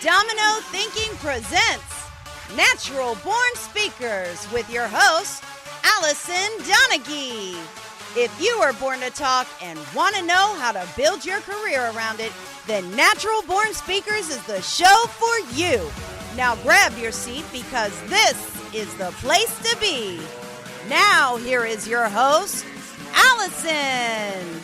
Domino Thinking presents Natural Born Speakers with your host, Allison Donaghy. If you were born to talk and want to know how to build your career around it, then Natural Born Speakers is the show for you. Now grab your seat because this is the place to be. Now here is your host, Allison.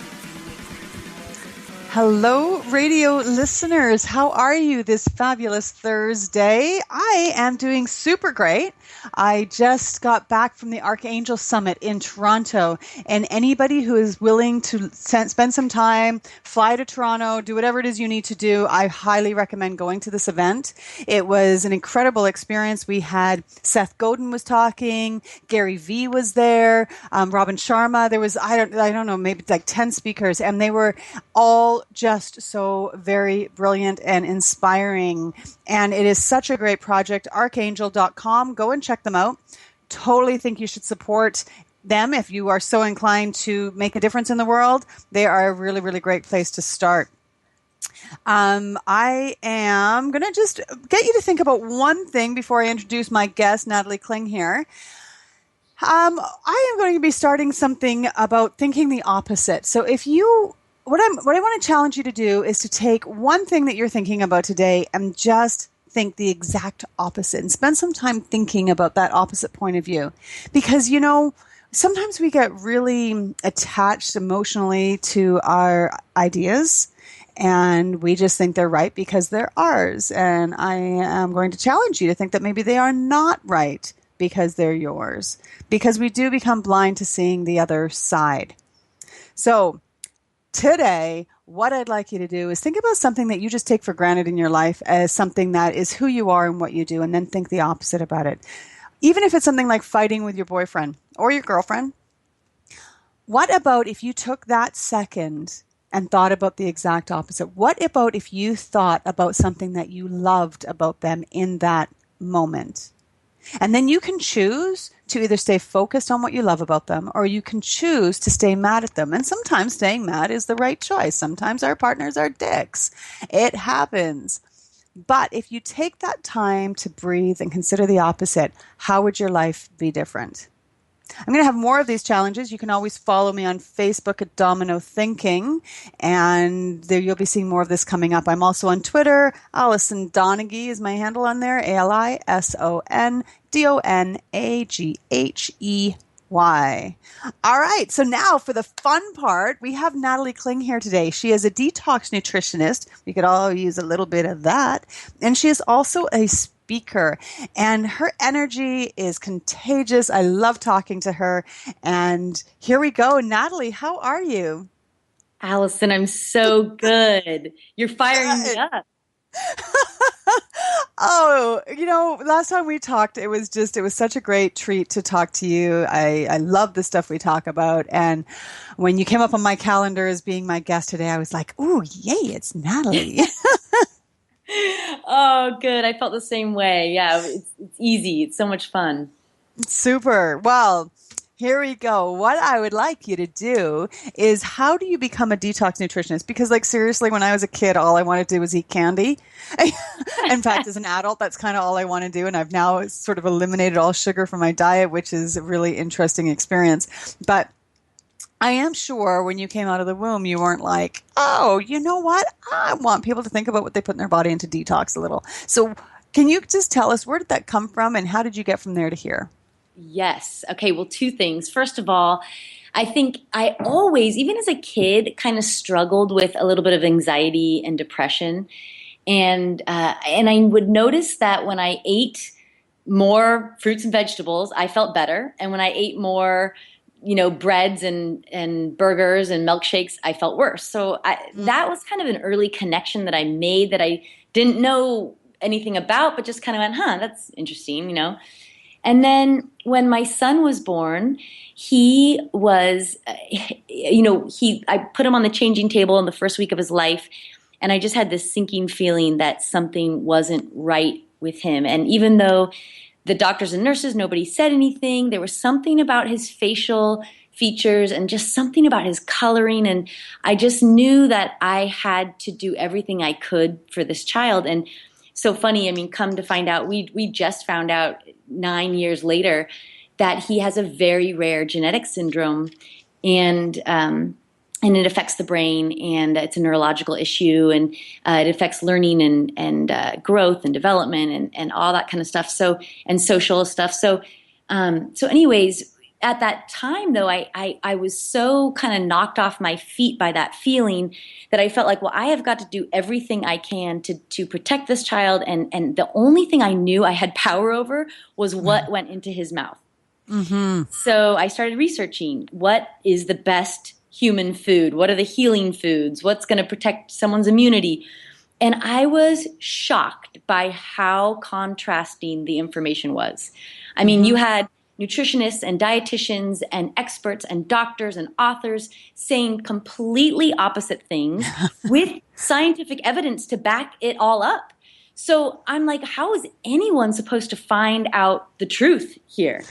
Hello, radio listeners. How are you this fabulous Thursday? I am doing super great. I just got back from the Archangel Summit in Toronto, and anybody who is willing to spend some time, fly to Toronto, do whatever it is you need to do, I highly recommend going to this event. It was an incredible experience. We had Seth Godin was talking, Gary Vee was there, Robin Sharma. There was, I don't know, maybe like 10 speakers, and they were all just so very brilliant and inspiring. And it is such a great project. Archangel.com. Go and check them out. Totally think you should support them if you are so inclined to make a difference in the world. They are a really, really great place to start. I am going to just get you to think about one thing before I introduce my guest, Natalie Kling here. I am going to be starting something about thinking the opposite. So if you What I want to challenge you to do is to take one thing that you're thinking about today and just think the exact opposite and spend some time thinking about that opposite point of view. Because, you know, sometimes we get really attached emotionally to our ideas and we just think they're right because they're ours. And I am going to challenge you to think that maybe they are not right because they're yours. Because we do become blind to seeing the other side. So today, what I'd like you to do is think about something that you just take for granted in your life as something that is who you are and what you do, and then think the opposite about it. Even if it's something like fighting with your boyfriend or your girlfriend, what about if you took that second and thought about the exact opposite? What about if you thought about something that you loved about them in that moment? And then you can choose to either stay focused on what you love about them, or you can choose to stay mad at them. And sometimes staying mad is the right choice. Sometimes our partners are dicks. It happens. But if you take that time to breathe and consider the opposite, how would your life be different? I'm going to have more of these challenges. You can always follow me on Facebook at Domino Thinking, and there you'll be seeing more of this coming up. I'm also on Twitter. Allison Donaghy is my handle on there, ALISONDONAGHEY. All right, so now for the fun part, we have Natalie Kling here today. She is a detox nutritionist. We could all use a little bit of that. And she is also a speaker, and her energy is contagious. I love talking to her. And here we go. Natalie, how are you? Allison, I'm so good. You're firing me up. Oh, you know, last time we talked, it was such a great treat to talk to you. I love the stuff we talk about. And when you came up on my calendar as being my guest today, I was like, ooh, yay, it's Natalie. Oh, good. I felt the same way. Yeah, it's easy. It's so much fun. Super. Well, here we go. What I would like you to do is, how do you become a detox nutritionist? Because, like, seriously, when I was a kid, all I wanted to do was eat candy. In fact, as an adult, that's kind of all I want to do. And I've now sort of eliminated all sugar from my diet, which is a really interesting experience. But I am sure when you came out of the womb, you weren't like, oh, you know what? I want people to think about what they put in their body and to detox a little. So can you just tell us, where did that come from and how did you get from there to here? Yes. Okay, well, two things. First of all, I think I always, even as a kid, kind of struggled with a little bit of anxiety and depression. And I would notice that when I ate more fruits and vegetables, I felt better. And when I ate more breads and burgers and milkshakes, I felt worse. So that was kind of an early connection that I made that I didn't know anything about, but just kind of went, that's interesting, And then when my son was born, he was, I put him on the changing table in the first week of his life, and I just had this sinking feeling that something wasn't right with him. And even though the doctors and nurses, nobody said anything, there was something about his facial features and just something about his coloring. And I just knew that I had to do everything I could for this child. And so funny, I mean, come to find out, we just found out 9 years later that he has a very rare genetic syndrome, and it affects the brain, and it's a neurological issue, and it affects learning and growth and development and all that kind of stuff. So, and social stuff. So anyways, at that time though, I was so kind of knocked off my feet by that feeling that I felt like, well, I have got to do everything I can to protect this child. And the only thing I knew I had power over was what went into his mouth. Mm-hmm. So I started researching what is the best human food? What are the healing foods? What's going to protect someone's immunity? And I was shocked by how contrasting the information was. I mean, you had nutritionists and dietitians and experts and doctors and authors saying completely opposite things with scientific evidence to back it all up. So I'm like, how is anyone supposed to find out the truth here?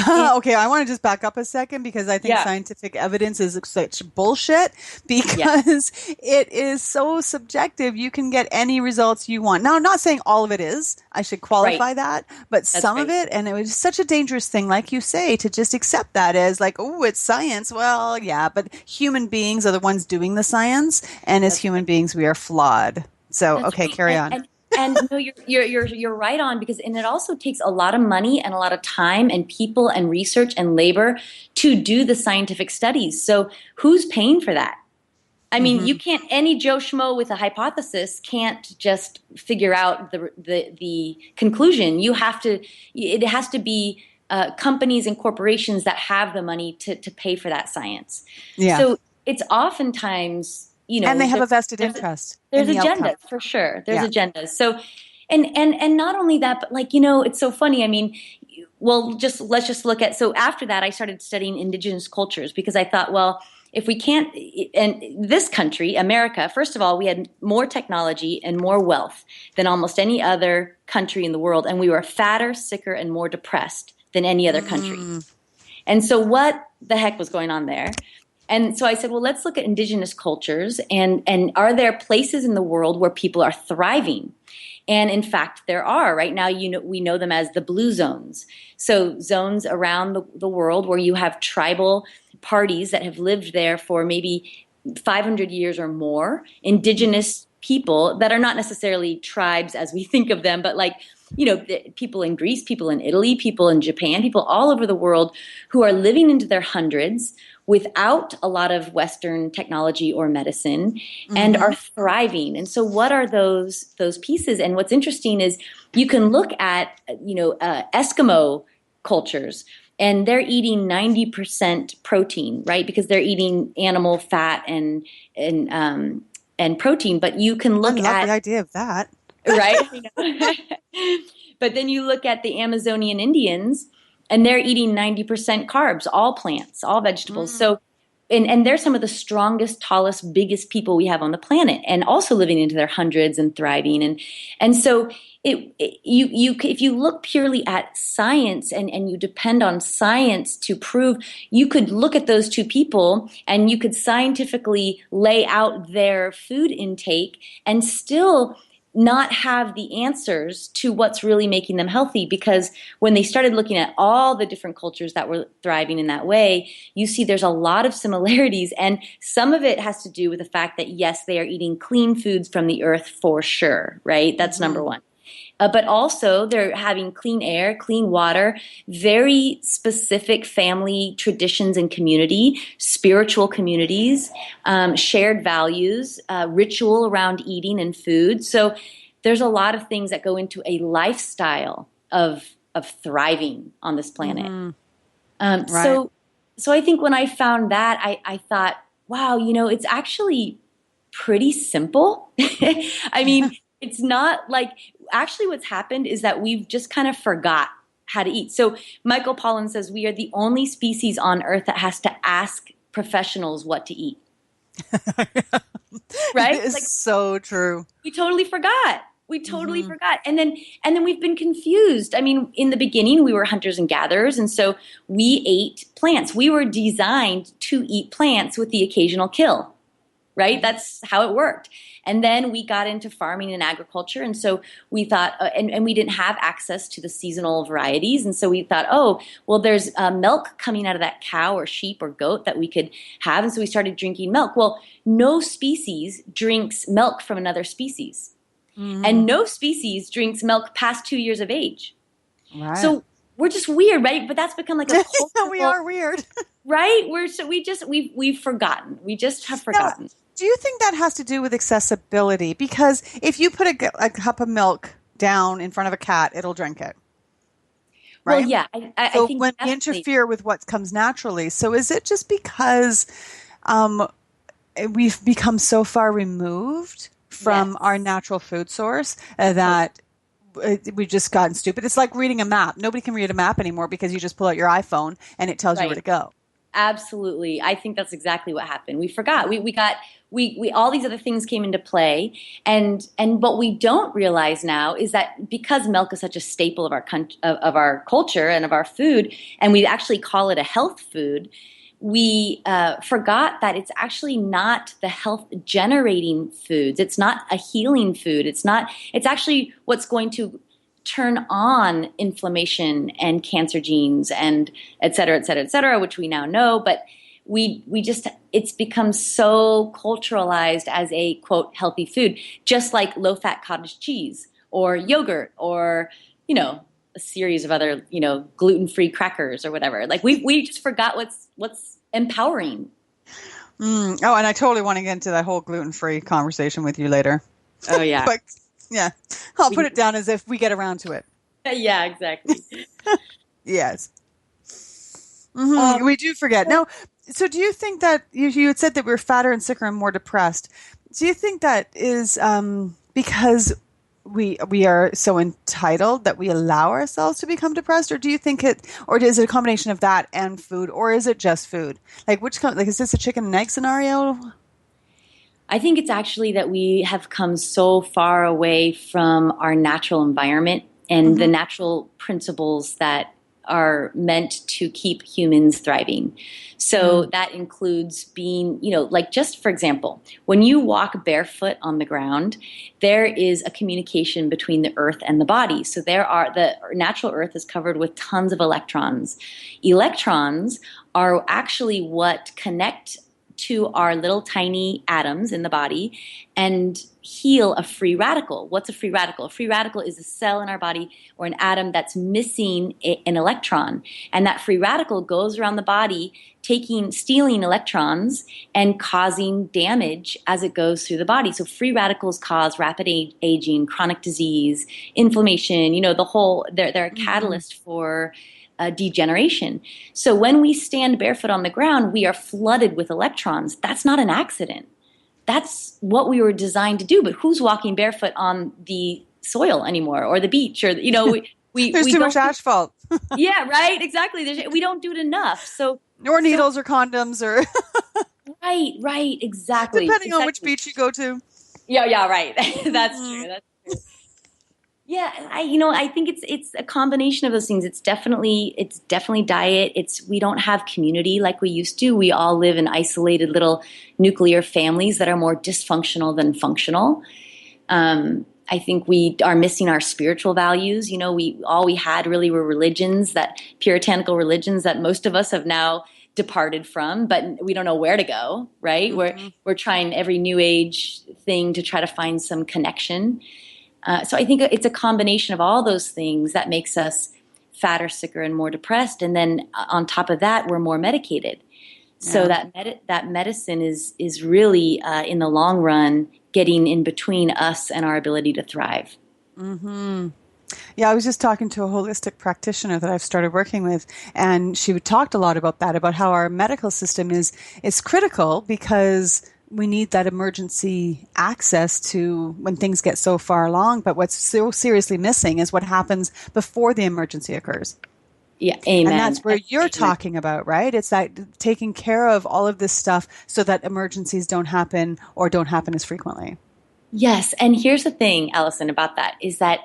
Okay, I want to just back up a second because I think scientific evidence is such bullshit because it is so subjective. You can get any results you want. Now, I'm not saying all of it is. I should qualify that. But some of it, and it was such a dangerous thing, like you say, to just accept that as like, oh, it's science. Well, yeah, but human beings are the ones doing the science. And as human beings, we are flawed. So, okay, carry on. And no, you're right on, because and it also takes a lot of money and a lot of time and people and research and labor to do the scientific studies. So who's paying for that? I mean, you can't, any Joe Schmo with a hypothesis can't just figure out the conclusion. You have to, it has to be companies and corporations that have the money to pay for that science. Yeah. So it's oftentimes, you know, and they have a vested interest. There's agendas for sure. There's agendas. So, and not only that, but like, you know, it's so funny. I mean, well, let's just look at, so after that, I started studying indigenous cultures because I thought, well, if we can't, and this country, America, first of all, we had more technology and more wealth than almost any other country in the world. And we were fatter, sicker, and more depressed than any other country. And so what the heck was going on there? And so I said, well, let's look at indigenous cultures and are there places in the world where people are thriving? And in fact, there are. Right now, you know, we know them as the blue zones. So zones around the world where you have tribal parties that have lived there for maybe 500 years or more, indigenous people that are not necessarily tribes as we think of them, but like, you know, people in Greece, people in Italy, people in Japan, people all over the world who are living into their hundreds without a lot of Western technology or medicine and are thriving. And so what are those pieces? And what's interesting is you can look at, you know, Eskimo cultures, and they're eating 90% protein, right? Because they're eating animal fat and protein. But you can look at the idea of that. Right? But then you look at the Amazonian Indians, and they're eating 90% carbs, all plants, all vegetables. So, and they're some of the strongest, tallest, biggest people we have on the planet, and also living into their hundreds and thriving. And so if you look purely at science and you depend on science to prove, you could look at those two people and you could scientifically lay out their food intake and still not have the answers to what's really making them healthy. Because when they started looking at all the different cultures that were thriving in that way, you see there's a lot of similarities. And some of it has to do with the fact that, yes, they are eating clean foods from the earth for sure, right? That's number one. But also they're having clean air, clean water, very specific family traditions and community, spiritual communities, shared values, ritual around eating and food. So there's a lot of things that go into a lifestyle of thriving on this planet. Right. So I think when I found that, I thought, wow, you know, it's actually pretty simple. I mean, it's not like, actually what's happened is that we've just kind of forgot how to eat. So Michael Pollan says we are the only species on earth that has to ask professionals what to eat. Right? It's like, so true. We totally forgot. We totally forgot. And then we've been confused. I mean, in the beginning, we were hunters and gatherers, and so we ate plants. We were designed to eat plants with the occasional kill, right? That's how it worked. And then we got into farming and agriculture, and so we thought, and we didn't have access to the seasonal varieties, and so we thought, oh, well, there's milk coming out of that cow or sheep or goat that we could have, and so we started drinking milk. Well, no species drinks milk from another species, and no species drinks milk past 2 years of age. Right. So we're just weird, right? But that's become like a cultural, we are weird, right? We've forgotten. We just have forgotten. Now, do you think that has to do with accessibility? Because if you put a cup of milk down in front of a cat, it'll drink it. Right? Well, yeah. I so think when we interfere with what comes naturally, so is it just because we've become so far removed from our natural food source that we've just gotten stupid? It's like reading a map. Nobody can read a map anymore because you just pull out your iPhone and it tells you where to go. Absolutely. I think that's exactly what happened. We forgot. We all these other things came into play, and what we don't realize now is that because milk is such a staple of our culture and of our food, and we actually call it a health food, we forgot that it's actually not the health generating foods. It's not a healing food. It's actually what's going to turn on inflammation and cancer genes and et cetera, which we now know. But it's become so culturalized as a, quote, healthy food, just like low-fat cottage cheese or yogurt or, a series of other, gluten-free crackers or whatever. Like we just forgot what's empowering. Oh, and I totally want to get into that whole gluten-free conversation with you later. Oh, yeah. But, yeah, I'll put it down as if we get around to it. Yeah, exactly. Yes. We do forget. Now, so do you think that you had said that we're fatter and sicker and more depressed? Do you think that is because we are so entitled that we allow ourselves to become depressed, or do you think or is it a combination of that and food, or is it just food? Like is this a chicken and egg scenario? I think it's actually that we have come so far away from our natural environment and the natural principles that are meant to keep humans thriving. So that includes being, like just for example, when you walk barefoot on the ground, there is a communication between the earth and the body. So the natural earth is covered with tons of electrons. Electrons are actually what connect to our little tiny atoms in the body and heal a free radical. What's a free radical? A free radical is a cell in our body or an atom that's missing an electron. And that free radical goes around the body stealing electrons and causing damage as it goes through the body. So free radicals cause rapid aging, chronic disease, inflammation, they're a catalyst for degeneration. So when we stand barefoot on the ground, we are flooded with electrons. That's not an accident. That's what we were designed to do. But who's walking barefoot on the soil anymore, or the beach, or there's too much asphalt. Yeah, right. Exactly. We don't do it enough. So or needles or condoms or right. Exactly. Depending on which beach you go to. Yeah. Right. That's true. That's true. Yeah, I think it's a combination of those things. It's definitely diet. We don't have community like we used to. We all live in isolated little nuclear families that are more dysfunctional than functional. I think we are missing our spiritual values. All we had really were religions, that puritanical religions that most of us have now departed from, but we don't know where to go, right? We're trying every new age thing to try to find some connection. So I think it's a combination of all those things that makes us fatter, sicker, and more depressed. And then on top of that, we're more medicated. So that medicine is really, in the long run, getting in between us and our ability to thrive. Mm-hmm. Yeah, I was just talking to a holistic practitioner that I've started working with, and she talked a lot about that, about how our medical system is critical because we need that emergency access to when things get so far along. But what's so seriously missing is what happens before the emergency occurs. Yeah, amen. And that's where you're talking about, right? It's that taking care of all of this stuff so that emergencies don't happen or don't happen as frequently. Yes. And here's the thing, Allison, about that is that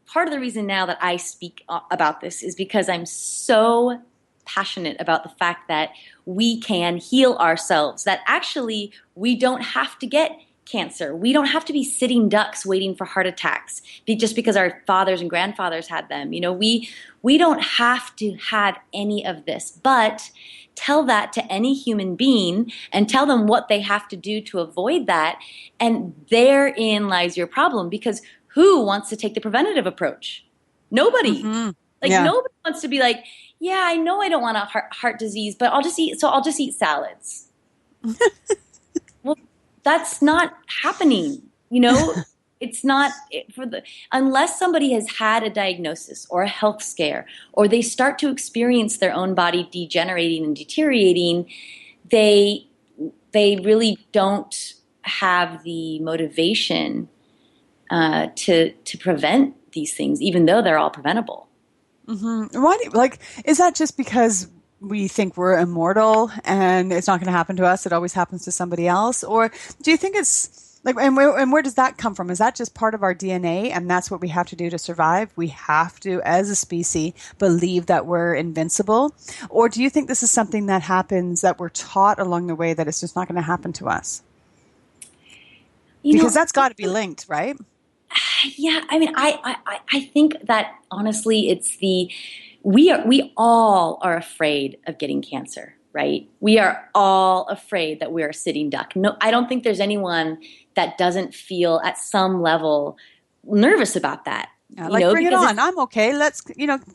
part of the reason now that I speak about this is because I'm so passionate about the fact that we can heal ourselves, that actually we don't have to get cancer. We don't have to be sitting ducks waiting for heart attacks just because our fathers and grandfathers had them. We don't have to have any of this, but tell that to any human being and tell them what they have to do to avoid that. And therein lies your problem, because who wants to take the preventative approach? Nobody. Nobody wants to be like, yeah, I know I don't want a heart disease, but I'll just eat salads. Well, that's not happening. It's not unless somebody has had a diagnosis or a health scare, or they start to experience their own body degenerating and deteriorating, they really don't have the motivation to prevent these things, even though they're all preventable. Mm-hmm. Why is that just because we think we're immortal and it's not going to happen to us? It always happens to somebody else. Or do you think it's like, and where does that come from? Is that just part of our DNA and that's what we have to do to survive? We have to, as a species, believe that we're invincible? Or do you think this is something that happens, that we're taught along the way, that it's just not going to happen to us? Because that's got to be linked, right? Yeah, I mean, I think that honestly, we all are afraid of getting cancer, right? We are all afraid that we are a sitting duck. No, I don't think there's anyone that doesn't feel at some level nervous about that. Bring it on. I'm okay. Let's,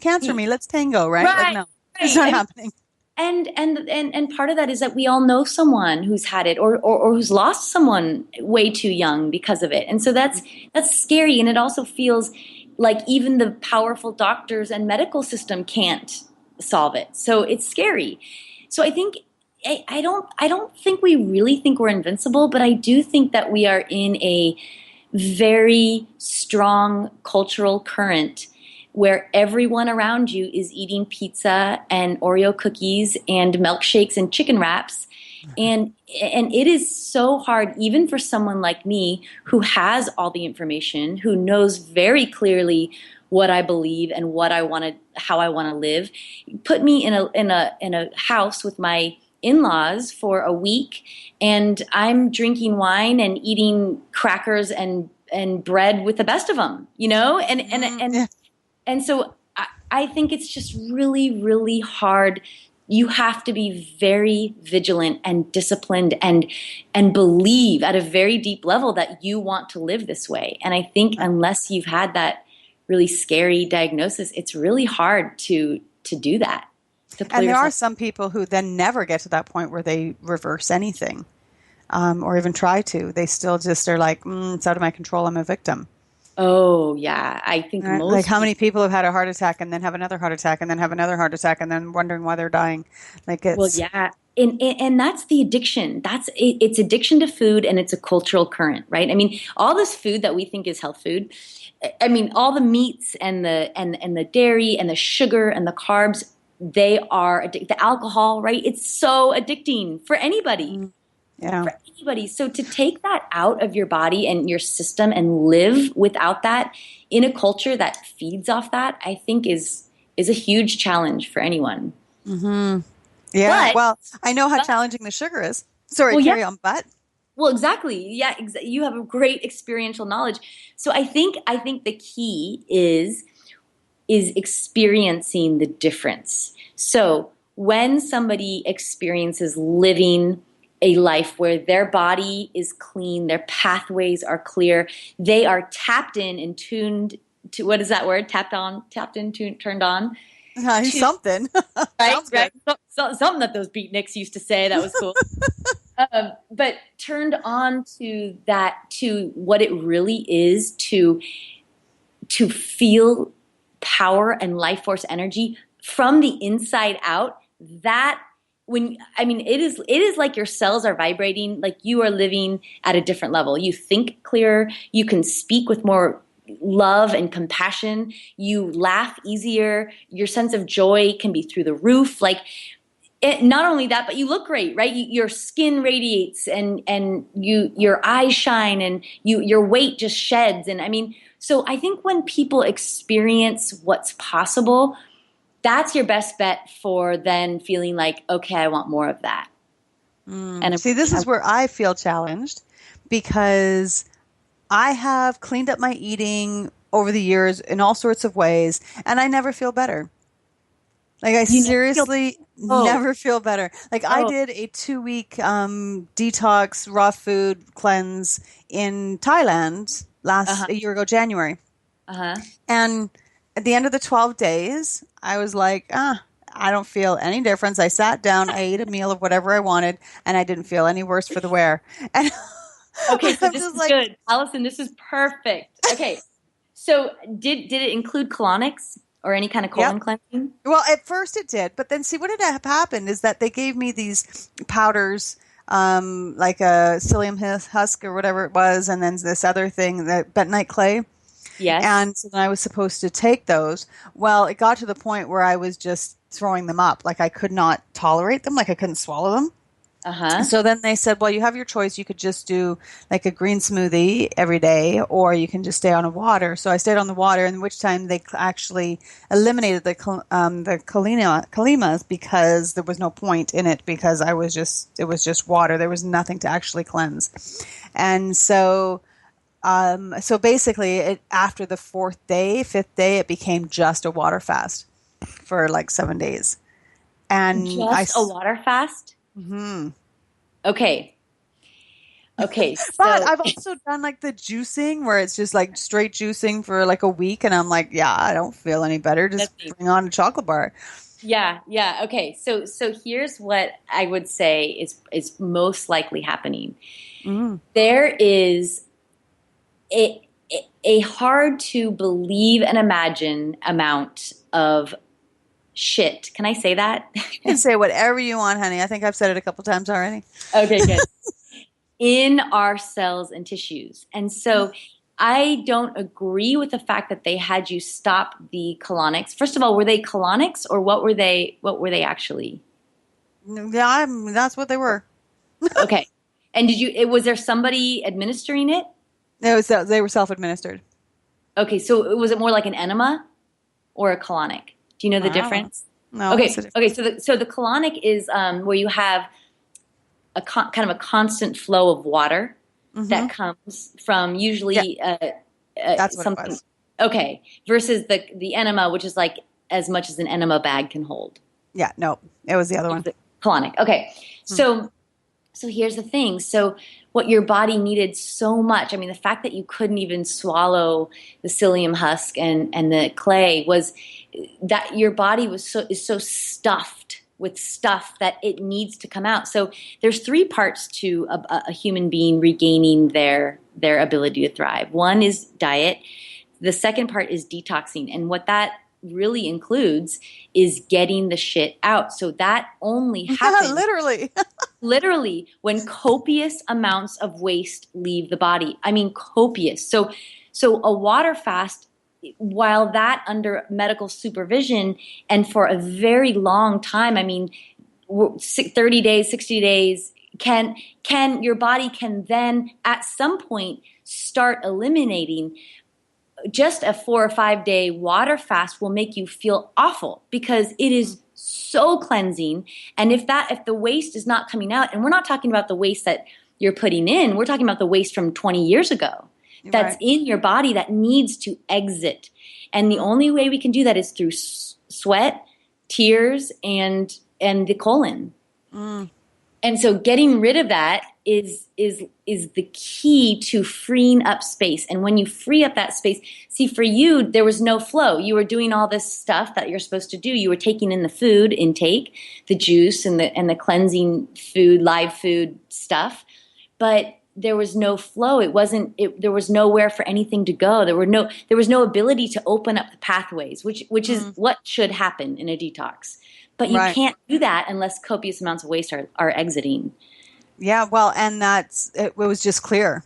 cancer me. Let's tango, right? Right. No, it's not happening. And part of that is that we all know someone who's had it or who's lost someone way too young because of it. And so that's scary. And it also feels like even the powerful doctors and medical system can't solve it. So it's scary. So I think I don't think we really think we're invincible, but I do think that we are in a very strong cultural current where everyone around you is eating pizza and Oreo cookies and milkshakes and chicken wraps. And it is so hard, even for someone like me who has all the information, who knows very clearly what I believe and how I want to live. Put me in a house with my in-laws for a week, and I'm drinking wine and eating crackers and bread with the best of them, And so I think it's just really, really hard. You have to be very vigilant and disciplined and believe at a very deep level that you want to live this way. And I think unless you've had that really scary diagnosis, it's really hard to do that. And there are some people who then never get to that point where they reverse anything or even try to. They still just are like, it's out of my control. I'm a victim. Oh, yeah. I think most... Like how many people have had a heart attack and then have another heart attack and then have another heart attack and then wondering why they're dying. Well, yeah. And that's the addiction. It's addiction to food, and it's a cultural current, right? I mean, all this food that we think is health food, I mean, all the meats and the dairy and the sugar and the carbs, they are the alcohol, right? It's so addicting for anybody. Yeah. For anybody. So to take that out of your body and your system and live without that in a culture that feeds off that, I think is a huge challenge for anyone. Mm-hmm. Yeah. Well, I know how challenging the sugar is. Sorry, carry on, but. Well, exactly. Yeah, you have a great experiential knowledge. So I think the key is experiencing the difference. So when somebody experiences living a life where their body is clean, their pathways are clear, they are tapped in and tuned to, what is that word? Tapped in, turned on. Something. Right? Something that those beatniks used to say. That was cool. But turned on to that, to what it really is to feel power and life force energy from the inside out. That it is like your cells are vibrating, like you are living at a different level. You think clearer, you can speak with more love and compassion, you laugh easier, your sense of joy can be through the roof. not only that, but you look great, right? Your skin radiates, and your eyes shine, and your weight just sheds. And I mean, so I think when people experience what's possible, that's your best bet for then feeling like, okay, I want more of that. And see, this is where I feel challenged, because I have cleaned up my eating over the years in all sorts of ways, and I never feel better. Like, I seriously never feel better. Like, I did a 2-week detox raw food cleanse in Thailand a year ago, January. And at the end of the 12 days, I was like, I don't feel any difference. I sat down, I ate a meal of whatever I wanted, and I didn't feel any worse for the wear. And okay, so this is good. Allison, this is perfect. Okay, so did it include colonics or any kind of colon cleansing? Well, at first it did, but then see, what had happened is that they gave me these powders, like a psyllium husk or whatever it was, and then this other thing, the bentonite clay. Yes. And so then I was supposed to take those. Well, it got to the point where I was just throwing them up. Like, I could not tolerate them. Like, I couldn't swallow them. So then they said, well, you have your choice. You could just do like a green smoothie every day, or you can just stay on the water. So I stayed on the water, in which time they actually eliminated the kalimas, because there was no point in it, because it was just water. There was nothing to actually cleanse. And so basically after the 5th day, it became just a water fast for like 7 days. And just a water fast? Mm-hmm. Okay. So, but I've also done like the juicing, where it's just like straight juicing for like a week, and I'm like, yeah, I don't feel any better. Just bring on a chocolate bar. Yeah. Okay. So here's what I would say is most likely happening. There is a hard to believe and imagine amount of shit. Can I say that? You can say whatever you want, honey. I think I've said it a couple times already. Okay, good. In our cells and tissues. And so I don't agree with the fact that they had you stop the colonics. First of all, were they colonics, or what were they actually? Yeah, that's what they were. Okay. And was there somebody administering it? They were self-administered. Okay, so was it more like an enema or a colonic? Do you know the difference? No. Okay. So the colonic is where you have a kind of a constant flow of water that comes from usually that's what something. It was. Okay, versus the enema, which is like as much as an enema bag can hold. Yeah. No, it was the other one. Colonic. Okay. So here's the thing. So what your body needed so much, I mean, the fact that you couldn't even swallow the psyllium husk and the clay was that your body is so stuffed with stuff that it needs to come out. So there's 3 parts to a human being regaining their ability to thrive. One is diet. The second part is detoxing. And what that really includes is getting the shit out. So that only happens literally when copious amounts of waste leave the body. I mean, copious. So a water fast, while that under medical supervision and for a very long time, I mean, 30 days, 60 days, your body can then at some point start eliminating. Just a 4 or 5 day water fast will make you feel awful, because it is so cleansing. And if the waste is not coming out, and we're not talking about the waste that you're putting in, we're talking about the waste from 20 years ago that's in your body that needs to exit. And the only way we can do that is through sweat, tears, and the colon. And so getting rid of that is the key to freeing up space. And when you free up that space, see, for you, there was no flow. You were doing all this stuff that you're supposed to do. You were taking in the food intake, the juice and the cleansing food, live food stuff. But there was no flow. There was nowhere for anything to go. There was no ability to open up the pathways, which is what should happen in a detox. But you can't do that unless copious amounts of waste are exiting. Yeah, well, and it was just clear.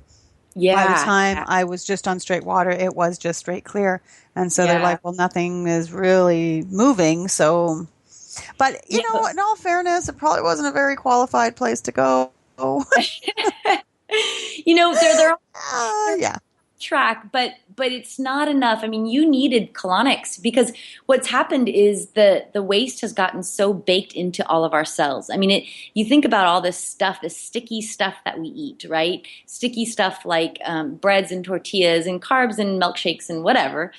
Yeah. By the time I was just on straight water, it was just straight clear. And so they're like, well, nothing is really moving. So But, Yeah. in all fairness, it probably wasn't a very qualified place to go. They're Yeah. track, but it's not enough. I mean, you needed colonics because what's happened is the waste has gotten so baked into all of our cells. I mean, you think about all this stuff, this sticky stuff that we eat, right? Sticky stuff like breads and tortillas and carbs and milkshakes and whatever.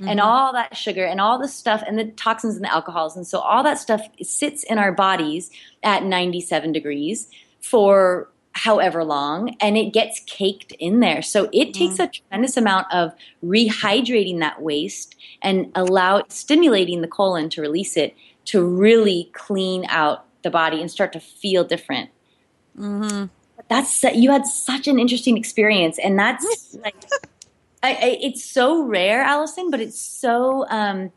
And all that sugar and all the stuff and the toxins and the alcohols. And so all that stuff sits in our bodies at 97 degrees for however long, and it gets caked in there. So it takes a tremendous amount of rehydrating that waste and stimulating the colon to release it to really clean out the body and start to feel different. You had such an interesting experience, and that's like, it's so rare, Allison, but it's so I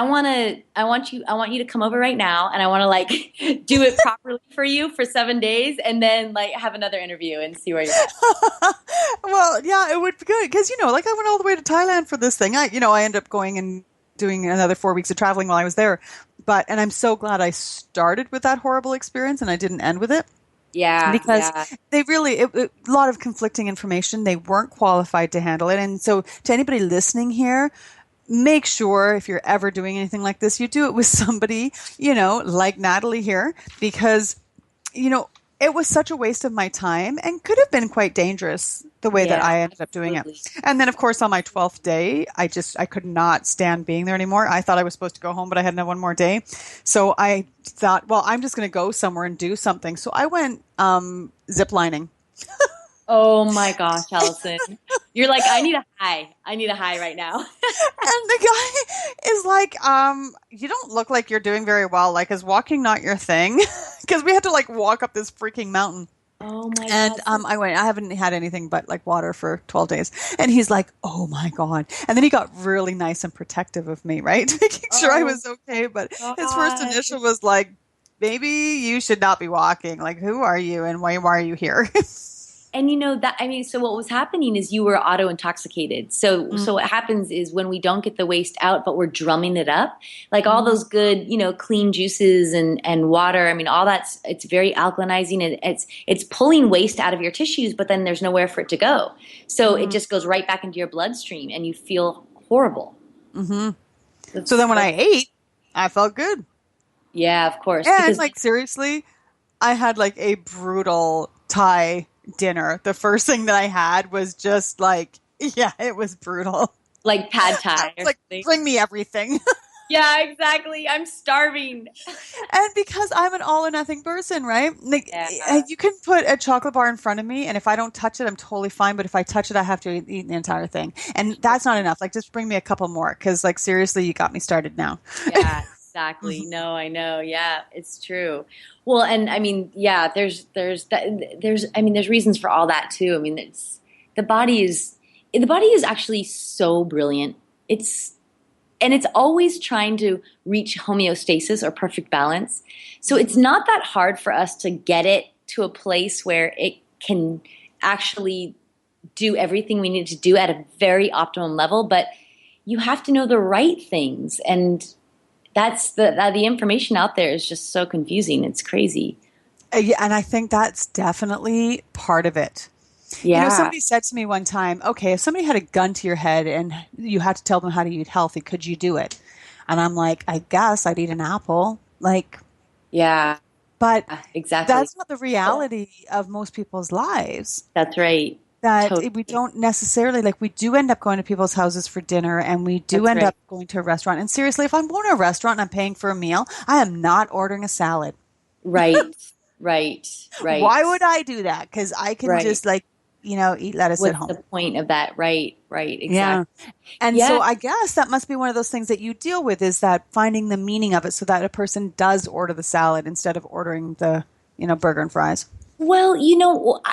want you to come over right now, and I want to do it properly for you for 7 days, and then have another interview and see where you're at. Well, yeah, it would be good because I went all the way to Thailand for this thing. I ended up going and doing another 4 weeks of traveling while I was there, and I'm so glad I started with that horrible experience and I didn't end with it. Yeah, because they really a lot of conflicting information. They weren't qualified to handle it, and so to anybody listening here, make sure if you're ever doing anything like this, you do it with somebody, like Natalie here, because, it was such a waste of my time and could have been quite dangerous the way that I ended up doing it. And then, of course, on my 12th day, I could not stand being there anymore. I thought I was supposed to go home, but I had one more day. So I thought, well, I'm just going to go somewhere and do something. So I went ziplining. Oh my gosh, Allison. You're like, I need a high. I need a high right now. And the guy is like, you don't look like you're doing very well. Is walking not your thing? Because we had to walk up this freaking mountain. Oh my God. And I haven't had anything but water for 12 days. And he's like, oh my God. And then he got really nice and protective of me, right? Making sure I was okay. But his first initial was like, baby, you should not be walking. Who are you and why are you here? And so what was happening is you were auto-intoxicated. So what happens is when we don't get the waste out, but we're drumming it up, all those good, clean juices and water. I mean, all it's very alkalinizing, and it's pulling waste out of your tissues, but then there's nowhere for it to go. So it just goes right back into your bloodstream, and you feel horrible. So then when I ate, I felt good. Yeah, of course. And seriously, I had a brutal Thai dinner. The first thing that I had was just it was brutal. Like pad thai. Bring me everything. Yeah, exactly. I'm starving. And because I'm an all or nothing person, right? You can put a chocolate bar in front of me, and if I don't touch it, I'm totally fine. But if I touch it, I have to eat the entire thing. And that's not enough. Just bring me a couple more, because seriously, you got me started now. Yeah. Exactly. No, I know. Yeah, it's true. Well, and I mean, yeah, there's reasons for all that too. I mean, the body is actually so brilliant. It's always trying to reach homeostasis or perfect balance. So it's not that hard for us to get it to a place where it can actually do everything we need to do at a very optimum level, but you have to know the right things, and that's the information out there is just so confusing. It's crazy. Yeah, and I think that's definitely part of it. Yeah. Somebody said to me one time, okay, if somebody had a gun to your head and you had to tell them how to eat healthy, could you do it? And I'm like, I guess I'd eat an apple. Yeah. But exactly. That's not the reality of most people's lives. That's right. That totally. We don't necessarily, we do end up going to people's houses for dinner, and we do end up going to a restaurant. And seriously, if I'm going to a restaurant and I'm paying for a meal, I am not ordering a salad. Right, right. Why would I do that? Because I can just eat lettuce at home. What's the point of that? Right, exactly. Yeah. And so I guess that must be one of those things that you deal with, is that finding the meaning of it so that a person does order the salad instead of ordering the, burger and fries. Well,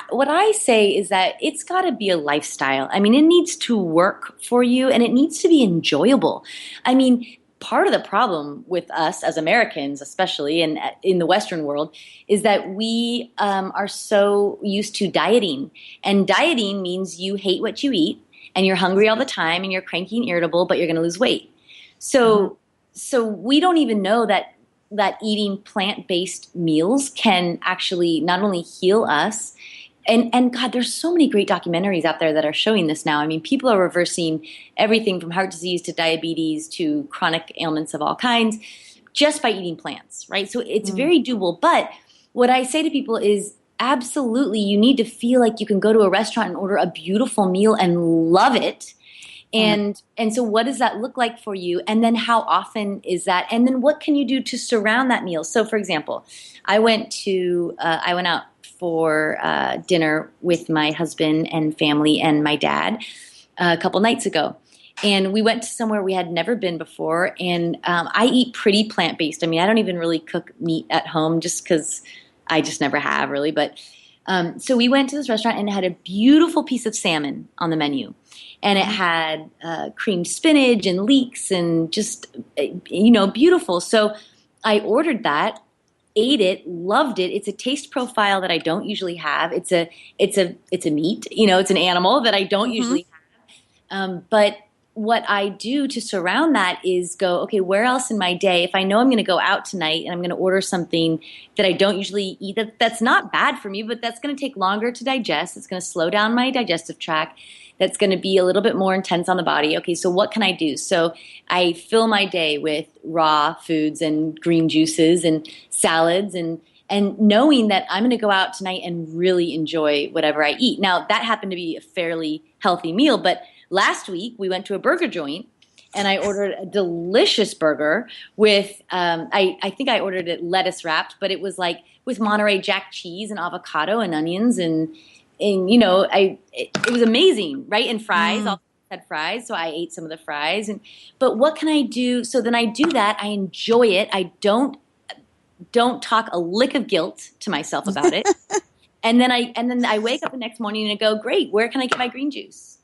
what I say is that it's got to be a lifestyle. I mean, it needs to work for you, and it needs to be enjoyable. I mean, part of the problem with us as Americans, especially in the Western world, is that we are so used to dieting. And dieting means you hate what you eat, and you're hungry all the time, and you're cranky and irritable, but you're going to lose weight. So we don't even know that that eating plant-based meals can actually not only heal us, and God, there's so many great documentaries out there that are showing this now. I mean, people are reversing everything from heart disease to diabetes to chronic ailments of all kinds just by eating plants, right? So it's very doable. But what I say to people is absolutely you need to feel like you can go to a restaurant and order a beautiful meal and love it. And so what does that look like for you? And then how often is that? And then what can you do to surround that meal? So for example, I went out for dinner with my husband and family and my dad a couple nights ago. And we went to somewhere we had never been before. And I eat pretty plant-based. I mean, I don't even really cook meat at home just because I just never have really. But so we went to this restaurant and it had a beautiful piece of salmon on the menu. And it had creamed spinach and leeks and just, beautiful. So I ordered that, ate it, loved it. It's a taste profile that I don't usually have. It's a meat, it's an animal that I don't usually have. But what I do to surround that is go, okay, where else in my day, if I know I'm going to go out tonight and I'm going to order something that I don't usually eat, that's not bad for me, but that's going to take longer to digest. It's going to slow down my digestive tract. That's going to be a little bit more intense on the body. Okay, so what can I do? So I fill my day with raw foods and green juices and salads and knowing that I'm going to go out tonight and really enjoy whatever I eat. Now, that happened to be a fairly healthy meal, but last week we went to a burger joint and I ordered a delicious burger with, I think I ordered it lettuce wrapped, but it was like with Monterey Jack cheese and avocado and onions and it was amazing, right? And fries, also had fries, so I ate some of the fries. But what can I do? So then I do that. I enjoy it. I don't talk a lick of guilt to myself about it. and then I wake up the next morning and I go, great, where can I get my green juice?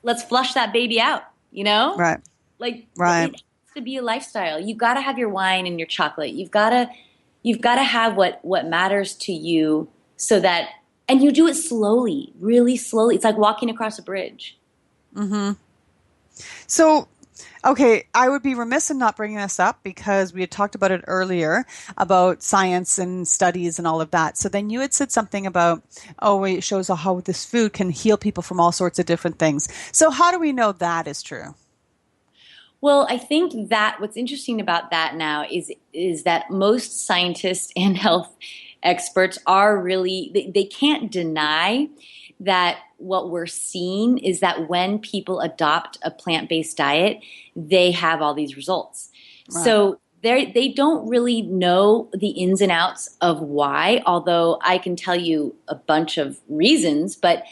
Let's flush that baby out, Right. It has to be a lifestyle. You've got to have your wine and your chocolate. You've got to have what matters to you so that. And you do it slowly, really slowly. It's like walking across a bridge. So, okay, I would be remiss in not bringing this up because we had talked about it earlier about science and studies and all of that. So then you had said something about, it shows how this food can heal people from all sorts of different things. So how do we know that is true? Well, I think that what's interesting about that now is that most scientists and health experts are really, they can't deny that what we're seeing is that when people adopt a plant-based diet, they have all these results. Right. So they don't really know the ins and outs of why, although I can tell you a bunch of reasons, but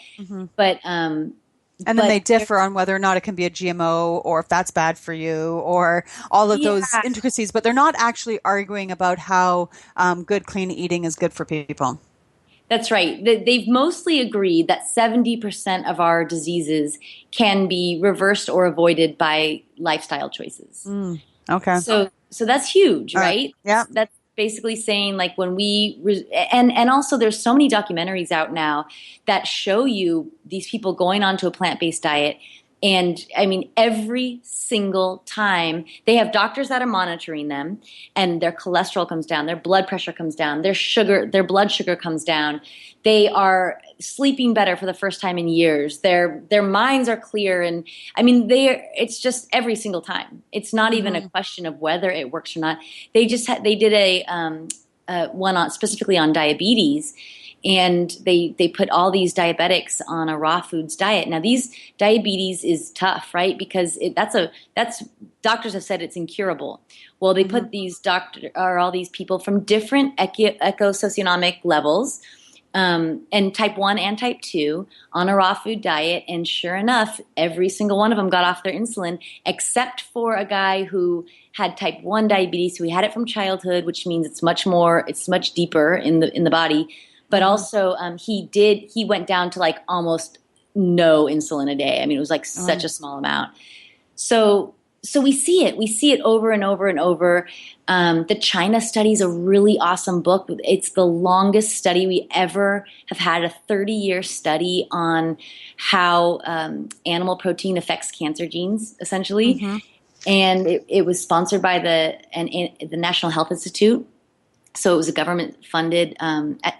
and then they differ on whether or not it can be a GMO or if that's bad for you or all of those intricacies, but they're not actually arguing about how good, clean eating is good for people. That's right. They've mostly agreed that 70% of our diseases can be reversed or avoided by lifestyle choices. Okay. So that's huge, right? Yeah. That's basically saying like when and also there's so many documentaries out now that show you these people going onto a plant-based diet. And I mean, every single time they have doctors that are monitoring them and their cholesterol comes down, their blood pressure comes down, their blood sugar comes down. They are sleeping better for the first time in years. Their minds are clear. And I mean, it's just every single time. It's not even a question of whether it works or not. They did a one specifically on diabetes. And they put all these diabetics on a raw foods diet. Now, these diabetes is tough, right? Because that's doctors have said it's incurable. Well, they put all these people from different eco-socioeconomic levels, and type 1 and type 2 on a raw food diet. And sure enough, every single one of them got off their insulin, except for a guy who had type 1 diabetes. So he had it from childhood, which means it's much deeper in the body. But also, he went down to like almost no insulin a day. I mean, it was like such a small amount. So we see it. We see it over and over and over. The China study is a really awesome book. It's the longest study we ever have had, a 30-year study on how animal protein affects cancer genes, essentially. and it was sponsored by the National Health Institute. So it was a government funded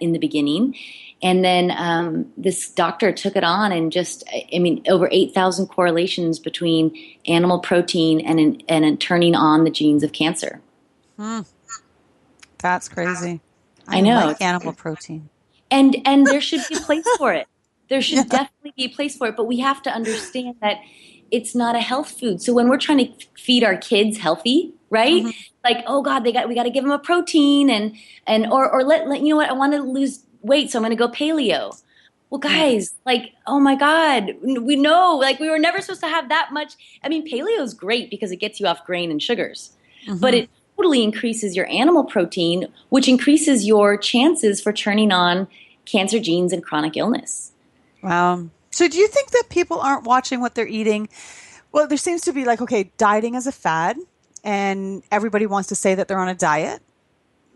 in the beginning. And then this doctor took it on and over 8,000 correlations between animal protein and turning on the genes of cancer. That's crazy. I know. Like animal protein. And there should be a place for it. There should definitely be a place for it. But we have to understand that it's not a health food. So when we're trying to feed our kids healthy, right? Mm-hmm. Like, oh God, we got to give them a protein or let you know what, I want to lose weight, so I'm going to go paleo. Well, guys, like, oh my God, we know, like, we were never supposed to have that much. I mean, paleo is great because it gets you off grain and sugars, but it totally increases your animal protein, which increases your chances for turning on cancer genes and chronic illness. Wow. So do you think that people aren't watching what they're eating? Well, there seems to be like, okay, dieting is a fad and everybody wants to say that they're on a diet.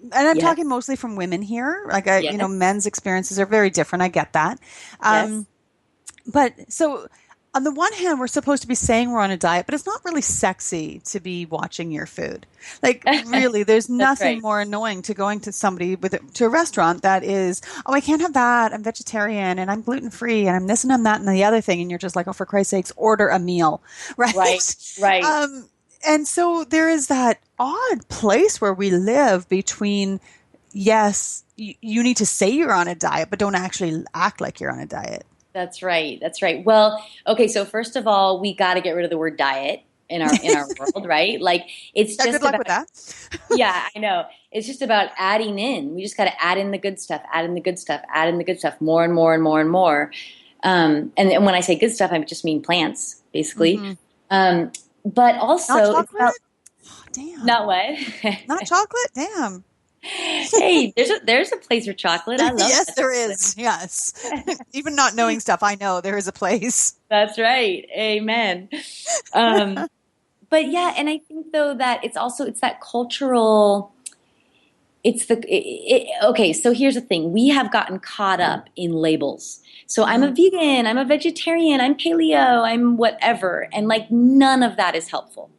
And I'm talking mostly from women here. Like, men's experiences are very different. I get that. But so on the one hand, we're supposed to be saying we're on a diet, but it's not really sexy to be watching your food. Like, really, there's nothing more annoying to going to somebody to a restaurant that is, oh, I can't have that. I'm vegetarian and I'm gluten free and I'm this and I'm that and the other thing. And you're just like, oh, for Christ's sakes, order a meal. Right. Right. And so there is that odd place where we live between, yes, you need to say you're on a diet, but don't actually act like you're on a diet. That's right. Well, okay. So first of all, we got to get rid of the word diet in our world, right? Like, it's just good luck with that. Yeah, I know. It's just about adding in. We just got to add in the good stuff, more and more and more and more. And when I say good stuff, I just mean plants, basically. But also, not chocolate? Damn. Not what? Not chocolate? Damn. Hey, there's a place for chocolate. I love yes, that. there is. Yes. Even not knowing stuff, I know there is a place. That's right. Amen. But yeah, and I think though that it's that cultural. Okay, so here's the thing. We have gotten caught up in labels. So I'm a vegan, I'm a vegetarian, I'm paleo, I'm whatever. And like, none of that is helpful.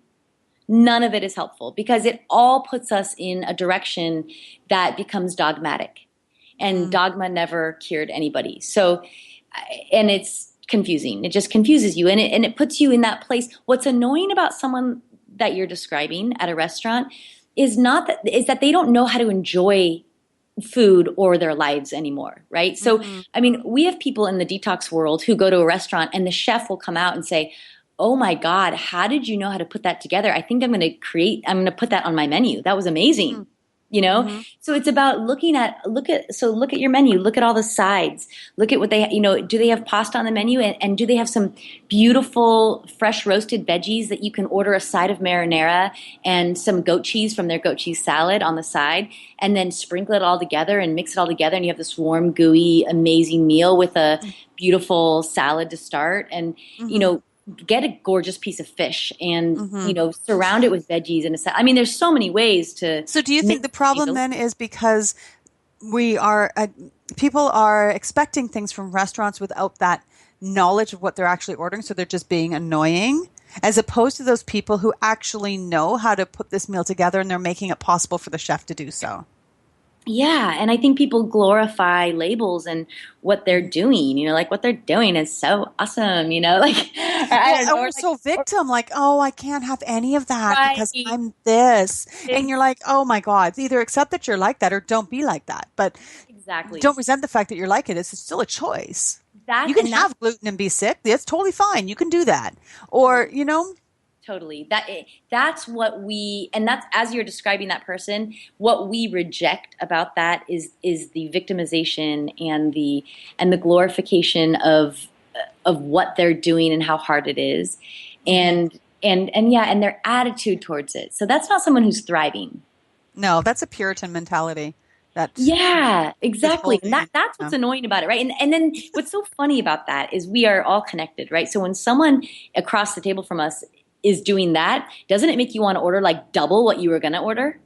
None of it is helpful because it all puts us in a direction that becomes dogmatic. And dogma never cured anybody. So, and it's confusing. It just confuses you. And it puts you in that place. What's annoying about someone that you're describing at a restaurant is that they don't know how to enjoy food or their lives anymore, right? So, I mean, we have people in the detox world who go to a restaurant and the chef will come out and say, oh my God, how did you know how to put that together? I think I'm going to put that on my menu. That was amazing. So it's about look at your menu, look at all the sides, look at what they, do they have pasta on the menu and do they have some beautiful fresh roasted veggies that you can order a side of marinara and some goat cheese from their goat cheese salad on the side and then sprinkle it all together and mix it all together and you have this warm, gooey, amazing meal with a beautiful salad to start and, get a gorgeous piece of fish and, surround it with veggies. I mean, there's so many ways to. So do you think the problem then is because people are expecting things from restaurants without that knowledge of what they're actually ordering. So they're just being annoying as opposed to those people who actually know how to put this meal together and they're making it possible for the chef to do so. Yeah. And I think people glorify labels and what they're doing, like what they're doing is so awesome, like, I don't know. Or so victim, like, oh, I can't have any of that because I'm this. And you're like, oh my God, either accept that you're like that or don't be like that. But exactly. Don't resent the fact that you're like it. It's still a choice. You can have gluten and be sick. That's totally fine. You can do that. Or, Totally. That's what and that's, as you're describing that person, what we reject about that is the victimization and the glorification of what they're doing and how hard it is. And their attitude towards it. So that's not someone who's thriving. No, that's a Puritan mentality. Yeah, exactly. And that's what's annoying about it, right? And then what's so funny about that is we are all connected, right? So when someone across the table from us is doing that, doesn't it make you want to order like double what you were going to order?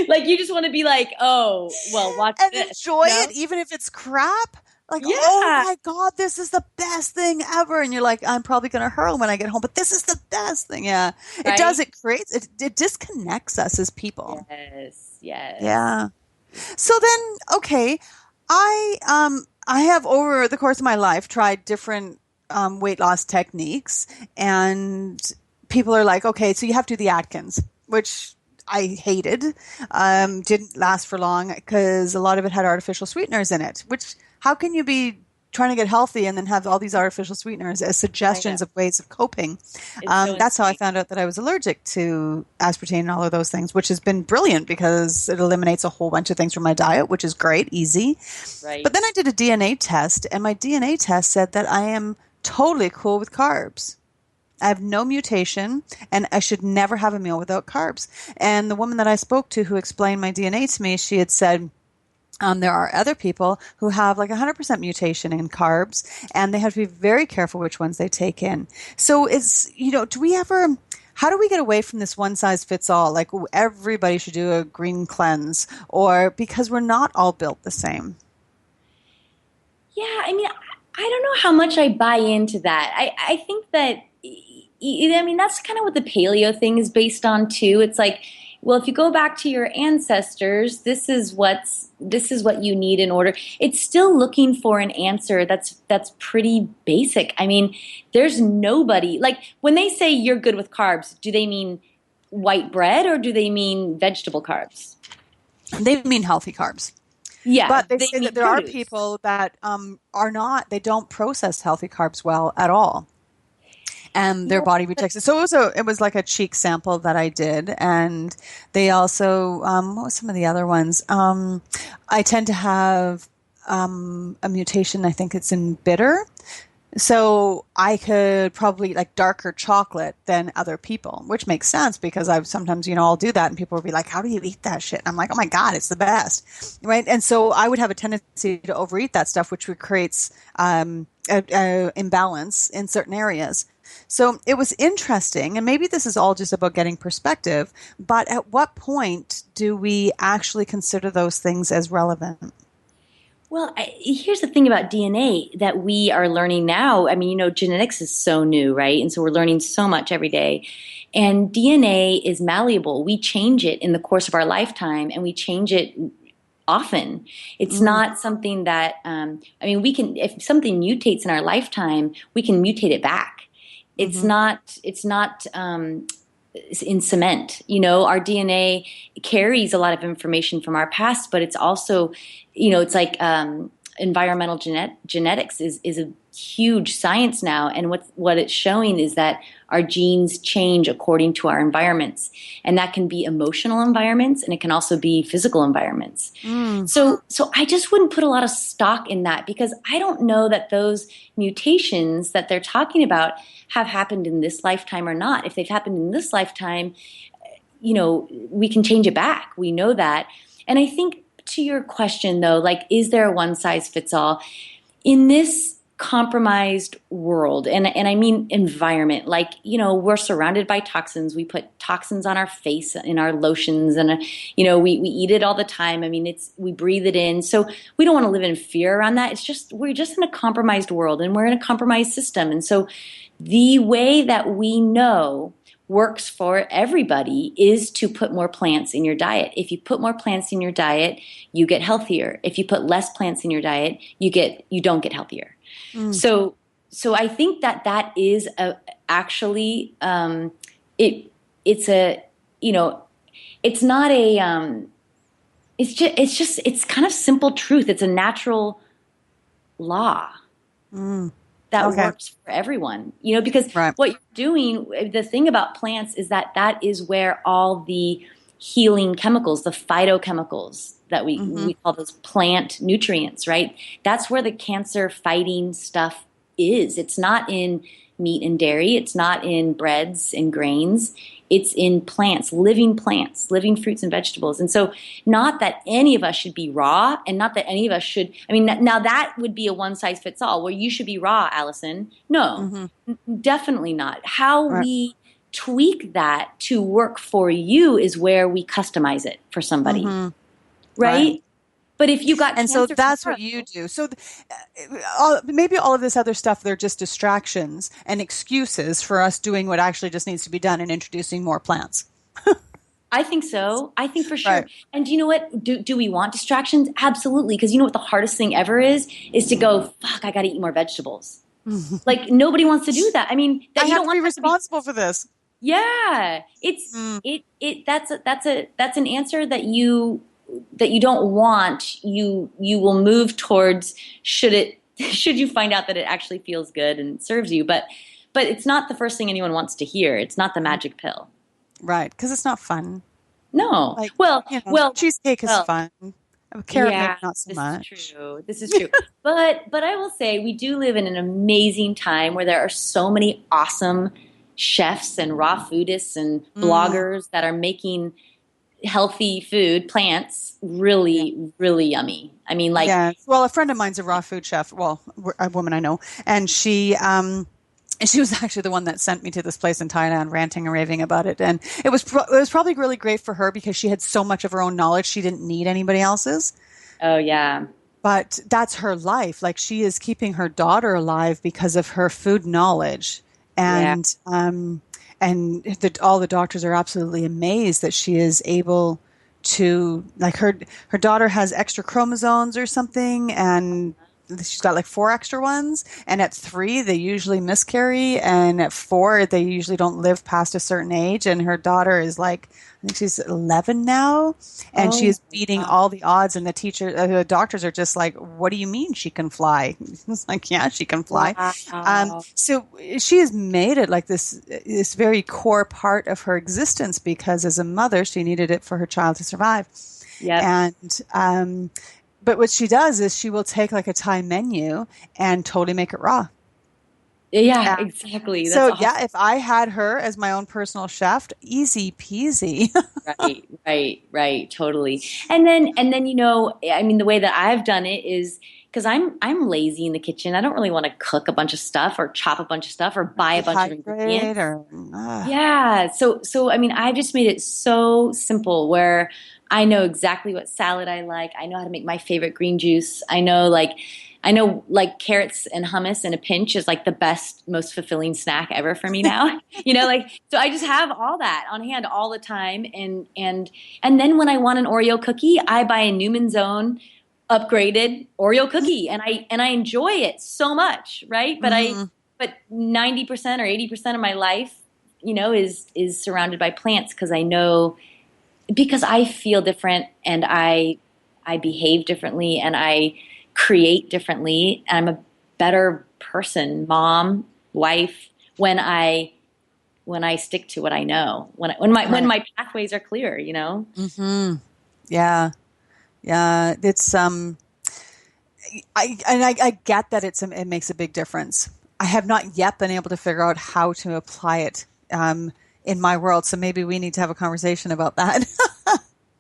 Like you just want to be like, oh, well, watch and this. Enjoy it, even if it's crap. Like, Yeah. oh my God, this is the best thing ever. And you're like, I'm probably going to hurl when I get home, but this is the best thing. Yeah. It does. Right? It creates, it disconnects us as people. Yes, yes. Yeah. So then, okay, I have over the course of my life tried different weight loss techniques, and people are like, okay, so you have to do the Atkins, which I hated. Didn't last for long because a lot of it had artificial sweeteners in it. Which, how can you be trying to get healthy and then have all these artificial sweeteners as suggestions of ways of coping? That's how I found out that I was allergic to aspartame and all of those things, which has been brilliant because it eliminates a whole bunch of things from my diet, which is great, easy. Right. But then I did a DNA test, and my DNA test said that I am totally cool with carbs. I have no mutation, and I should never have a meal without carbs. And the woman that I spoke to who explained my DNA to me, she had said, there are other people who have like 100% mutation in carbs, and they have to be very careful which ones they take in. So how do we get away from this one size fits all? Like everybody should do a green cleanse, or because we're not all built the same? Yeah, I mean, I don't know how much I buy into that. I think that, I mean, that's kind of what the paleo thing is based on too. It's like, well, if you go back to your ancestors, this is what you need in order. It's still looking for an answer that's pretty basic. I mean, there's nobody, like when they say you're good with carbs, do they mean white bread or do they mean vegetable carbs? They mean healthy carbs. Yeah, but they say that there produce. are people that are not. They don't process healthy carbs well at all, and their body rejects it. So it was like a cheek sample that I did, and they also what was some of the other ones? I tend to have a mutation. I think it's in bitter. So I could probably like darker chocolate than other people, which makes sense because I've sometimes, I'll do that and people will be like, how do you eat that shit? And I'm like, oh my God, it's the best. Right. And so I would have a tendency to overeat that stuff, which creates a imbalance in certain areas. So it was interesting. And maybe this is all just about getting perspective, but at what point do we actually consider those things as relevant? Well, here's the thing about DNA that we are learning now. I mean, genetics is so new, right? And so we're learning so much every day. And DNA is malleable. We change it in the course of our lifetime, and we change it often. It's not something that, we can, if something mutates in our lifetime, we can mutate it back. It's not in cement. Our DNA carries a lot of information from our past, but it's also, it's like environmental genetics is a huge science now. And what it's showing is that our genes change according to our environments. And that can be emotional environments, and it can also be physical environments. So I just wouldn't put a lot of stock in that, because I don't know that those mutations that they're talking about have happened in this lifetime or not. If they've happened in this lifetime, we can change it back. We know that. And I think to your question though, like, is there a one size fits all in this compromised world? And I mean environment, like, we're surrounded by toxins. We put toxins on our face, in our lotions, and we eat it all the time. I mean, we breathe it in. So we don't want to live in fear around that. It's just, we're just in a compromised world, and we're in a compromised system. And so the way that we know works for everybody is to put more plants in your diet. If you put more plants in your diet, you get healthier. If you put less plants in your diet, you don't get healthier. So I think that is actually it's not a it's kind of simple truth. It's a natural law. That works for everyone, because what you're doing, the thing about plants is that is where all the healing chemicals, the phytochemicals that we call those plant nutrients, right? That's where the cancer fighting stuff is. It's not in meat and dairy. It's not in breads and grains. It's in plants, living fruits and vegetables. And so not that any of us should be raw, and not that any of us should, now that would be a one size fits all where you should be raw, Allison. No, definitely not. How we tweak that to work for you is where we customize it for somebody. Right? But if you got And so cancer that's tomorrow, what you do. So maybe all of this other stuff, they're just distractions and excuses for us doing what actually just needs to be done and introducing more plants. I think so. I think for sure. Right. And you know what? Do we want distractions? Absolutely. Because you know what the hardest thing ever is to go, fuck, I got to eat more vegetables. Like nobody wants to do that. I mean, that I you have don't to want be that responsible for this. Yeah, that's an answer that you don't want. You will move towards should you find out that it actually feels good and serves you, but it's not the first thing anyone wants to hear. It's not the magic pill. Right, because it's not fun. No. Like, Well, cheesecake is fun. Carrot yeah, maybe not so much. This is true. This is true. But I will say we do live in an amazing time where there are so many awesome chefs and raw foodists and bloggers that are making healthy food, plants, really, really yummy. I mean, like, yeah. Well, a friend of mine's a raw food chef. Well, a woman I know, and she was actually the one that sent me to this place in Thailand, ranting and raving about it. And it was probably really great for her because she had so much of her own knowledge; she didn't need anybody else's. Oh yeah. But that's her life. Like she is keeping her daughter alive because of her food knowledge. And all the doctors are absolutely amazed that she is able to, like, her daughter has extra chromosomes or something, and she's got like 4 extra ones, and at 3 they usually miscarry, and at 4 they usually don't live past a certain age, and her daughter is like, I think she's 11 now, and she is beating all the odds, and the doctors are just like, what do you mean she can fly? It's like, yeah, she can fly. Wow. So she has made it like this very core part of her existence because as a mother, she needed it for her child to survive. Yeah. And, but what she does is she will take like a Thai menu and totally make it raw. Yeah, exactly. That's so awesome. yeah, if I had her as my own personal chef, easy peasy. Right, totally. And then I mean, the way that I've done it is because I'm lazy in the kitchen. I don't really want to cook a bunch of stuff or chop a bunch of stuff or buy a bunch of ingredients. Yeah. So I mean, I've just made it so simple where I know exactly what salad I like. I know how to make my favorite green juice. I know carrots and hummus in a pinch is like the best, most fulfilling snack ever for me now. So I just have all that on hand all the time. And then when I want an Oreo cookie, I buy a Newman's Own upgraded Oreo cookie, and I enjoy it so much, right? But 90% or 80% of my life, is surrounded by plants because I feel different and I behave differently and I create differently, and I'm a better person, mom, wife, when I stick to what I know, when my pathways are clear, Mm-hmm. Yeah. It's I get that it makes a big difference. I have not yet been able to figure out how to apply it in my world, so maybe we need to have a conversation about that.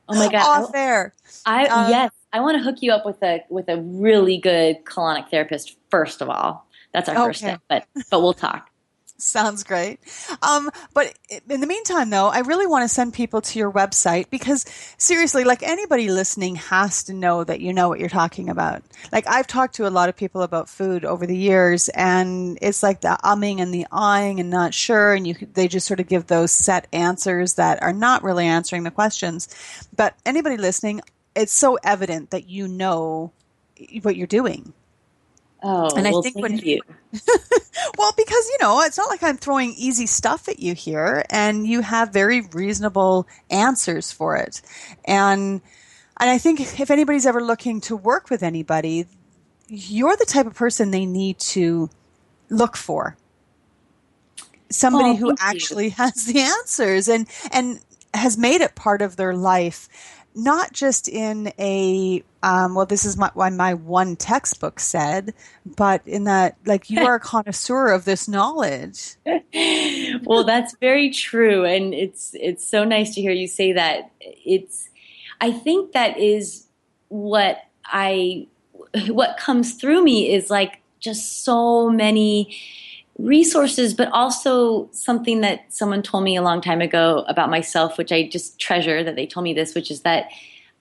Oh my God! Off air. Yes. I want to hook you up with a really good colonic therapist. First of all, that's our first step. But we'll talk. Sounds great. But in the meantime, though, I really want to send people to your website because seriously, like anybody listening has to know that you know what you're talking about. Like I've talked to a lot of people about food over the years, and it's like the umming and the ahhing and not sure, and they just sort of give those set answers that are not really answering the questions. But anybody listening, it's so evident that you know what you're doing. Oh, and I think thank you. Well, because, it's not like I'm throwing easy stuff at you here, and you have very reasonable answers for it. And I think if anybody's ever looking to work with anybody, you're the type of person they need to look for. Somebody who actually has the answers and has made it part of their life. Not just in a, this is what my one textbook said, but in that, like, you are a connoisseur of this knowledge. Well, that's very true. And it's so nice to hear you say that. I think that is what comes through me is like just so many resources, but also something that someone told me a long time ago about myself, which I just treasure that they told me this, which is that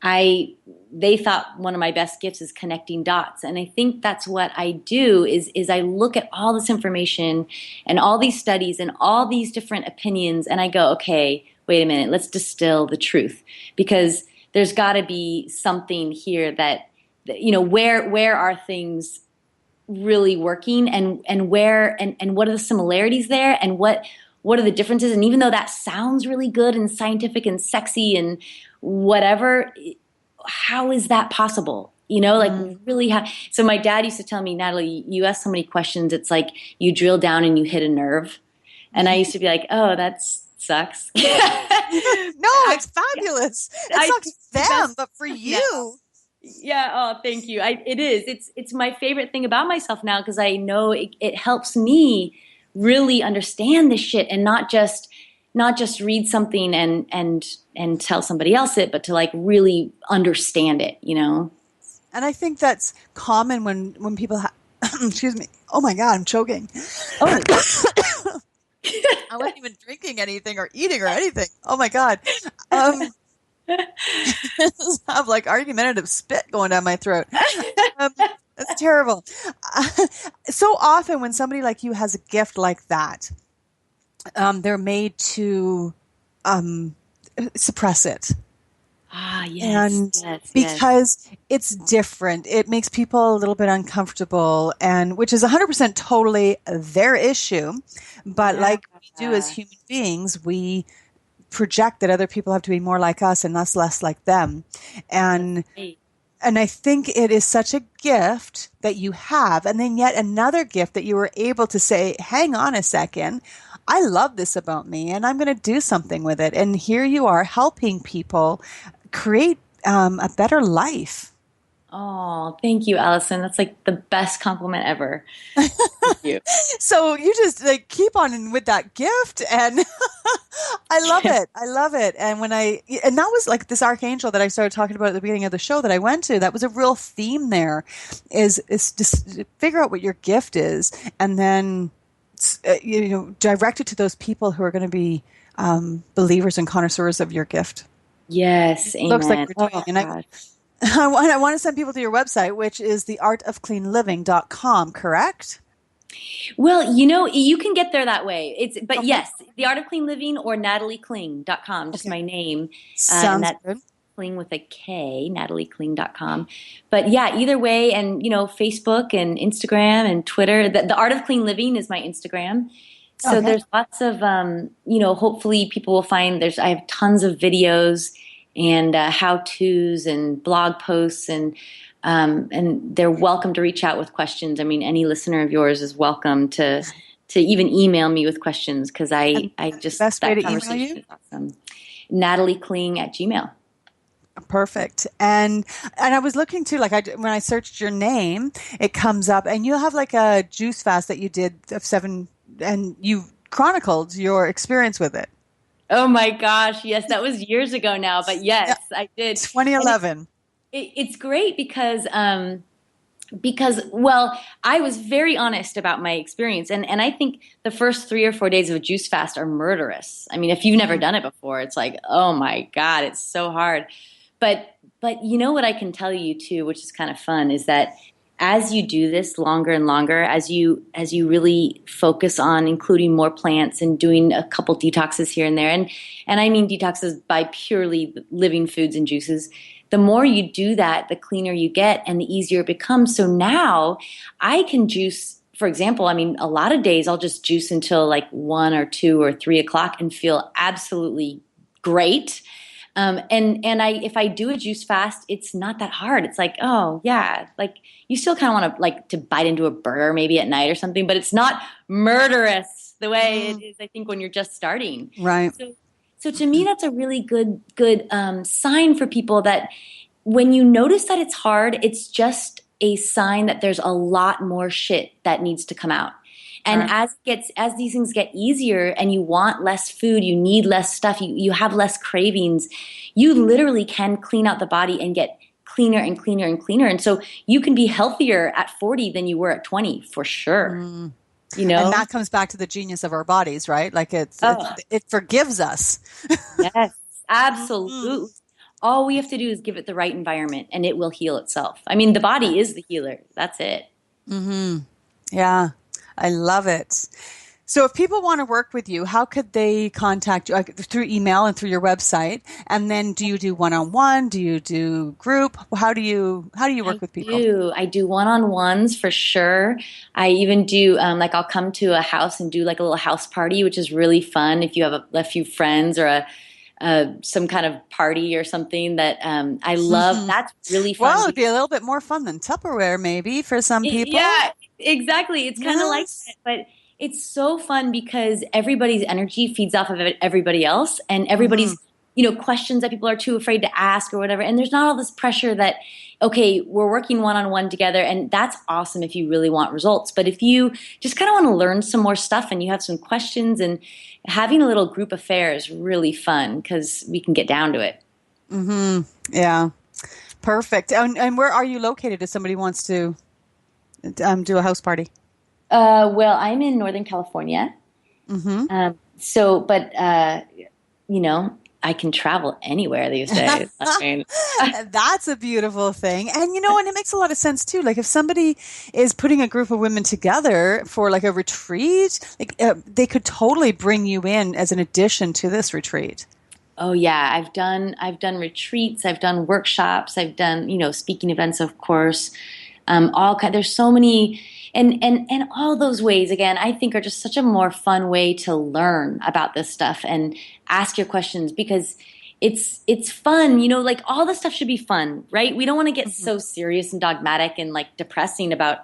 they thought one of my best gifts is connecting dots. And I think that's what I do is I look at all this information and all these studies and all these different opinions, and I go, okay, wait a minute, let's distill the truth, because there's got to be something here that, where are things really working, and where, and what are the similarities there, and what are the differences? And even though that sounds really good and scientific and sexy and whatever, how is that possible? Really so my dad used to tell me, Natalie, you ask so many questions, it's like you drill down and you hit a nerve. And I used to be like, oh, that sucks. No, it's fabulous. It sucks for them, but for you. Yeah. Oh, thank you. It is. It's my favorite thing about myself now, because I know it helps me really understand this shit, and not just read something and tell somebody else it, but to like really understand it, And I think that's common when people excuse me. Oh my God, I'm choking. Oh. I wasn't even drinking anything or eating or anything. Oh my God. I have like argumentative spit going down my throat. That's terrible. So often when somebody like you has a gift like that, they're made to suppress it. Ah, yes. And yes, because it's different, it makes people a little bit uncomfortable, and which is 100% totally their issue. But like we do as human beings, we project that other people have to be more like us and us less like them. And I think it is such a gift that you have, and then yet another gift that you were able to say, hang on a second, I love this about me and I'm going to do something with it. And here you are helping people create a better life. Oh, thank you, Allison. That's like the best compliment ever. Thank you. So you just like keep on with that gift, and I love it. I love it. And and that was like this archangel that I started talking about at the beginning of the show that I went to. That was a real theme there, is just figure out what your gift is, and then direct it to those people who are going to be believers and connoisseurs of your gift. Yes, amen. Looks like you're doing. And I want to send people to your website, which is theartofcleanliving.com, correct? Well, you can get there that way. But yes, The Art of Clean Living or NatalieKling.com, just my name. Sounds good. Kling with a K, NatalieKling.com. But yeah, either way, and Facebook and Instagram and Twitter. The Art of Clean Living is my Instagram. So there's lots of, hopefully people will find I have tons of videos and how-tos and blog posts, and they're welcome to reach out with questions. I mean, any listener of yours is welcome to even email me with questions, because I just, best way that to email you? Is awesome. NatalieKling@gmail.com. Perfect. And I was looking too, when I searched your name, it comes up, and you have like a juice fast that you did of 7, and you chronicled your experience with it. Oh my gosh. Yes. That was years ago now, but yes, I did. 2011. It's great because, well, I was very honest about my experience. And I think the first 3 or 4 days of a juice fast are murderous. I mean, if you've never done it before, it's like, oh my God, it's so hard. But you know what I can tell you too, which is kind of fun, is that as you do this longer and longer, as you really focus on including more plants and doing a couple detoxes here and there, and I mean detoxes by purely living foods and juices, the more you do that, the cleaner you get and the easier it becomes. So now I can juice, for example, I mean, a lot of days I'll just juice until like 1 or 2 or 3 o'clock and feel absolutely great. If I do a juice fast, it's not that hard. It's like, oh yeah, like you still kind of want to like to bite into a burger maybe at night or something, but it's not murderous the way it is, I think, when you're just starting. Right. So to me, that's a really good sign for people that when you notice that it's hard, it's just a sign that there's a lot more shit that needs to come out. And as these things get easier and you want less food, you need less stuff, you have less cravings, you literally can clean out the body and get cleaner and cleaner and cleaner. And so you can be healthier at 40 than you were at 20 for sure. And that comes back to the genius of our bodies, right? Like it forgives us. Yes, absolutely. All we have to do is give it the right environment and it will heal itself. I mean, the body is the healer. That's it. Yeah, I love it. So if people want to work with you, how could they contact you? Like, through email and through your website? And then do you do one-on-one? Do you do group? How do you work with people? I do one-on-ones for sure. I even do, like I'll come to a house and do like a little house party, which is really fun if you have a few friends or some kind of party or something that I love. That's really fun. Well, it'd be a little bit more fun than Tupperware maybe for some people. Yeah, exactly. It's kind of like that, but it's so fun because everybody's energy feeds off of everybody else, and everybody's questions that people are too afraid to ask or whatever. And there's not all this pressure that, okay, we're working one-on-one together, and that's awesome if you really want results. But if you just kind of want to learn some more stuff and you have some questions, and having a little group affair is really fun because we can get down to it. Yeah, perfect. And where are you located if somebody wants to do a house party? Well, I'm in Northern California. But I can travel anywhere these days. I mean, that's a beautiful thing. And, and it makes a lot of sense too. Like if somebody is putting a group of women together for like a retreat, they could totally bring you in as an addition to this retreat. Oh yeah. I've done retreats. I've done workshops. I've done, speaking events, of course. There's so many, and all those ways, again, I think are just such a more fun way to learn about this stuff and ask your questions, because it's fun, like all this stuff should be fun, right? We don't want to get so serious and dogmatic and like depressing about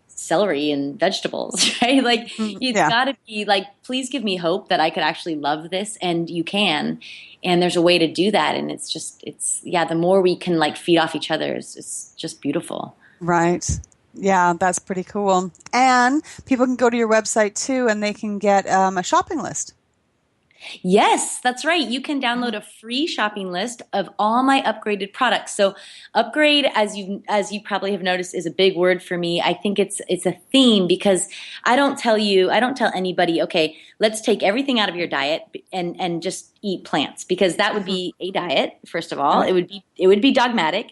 celery and vegetables, right? Like it's got to be like, please give me hope that I could actually love this, and you can, and there's a way to do that. And the more we can like feed off each other, it's just beautiful. Right. Yeah, that's pretty cool. And people can go to your website too, and they can get a shopping list. Yes, that's right. You can download a free shopping list of all my upgraded products. So upgrade, as you probably have noticed, is a big word for me. I think it's a theme because I don't tell anybody, okay, let's take everything out of your diet and just eat plants, because that would be a diet. First of all, it would be dogmatic.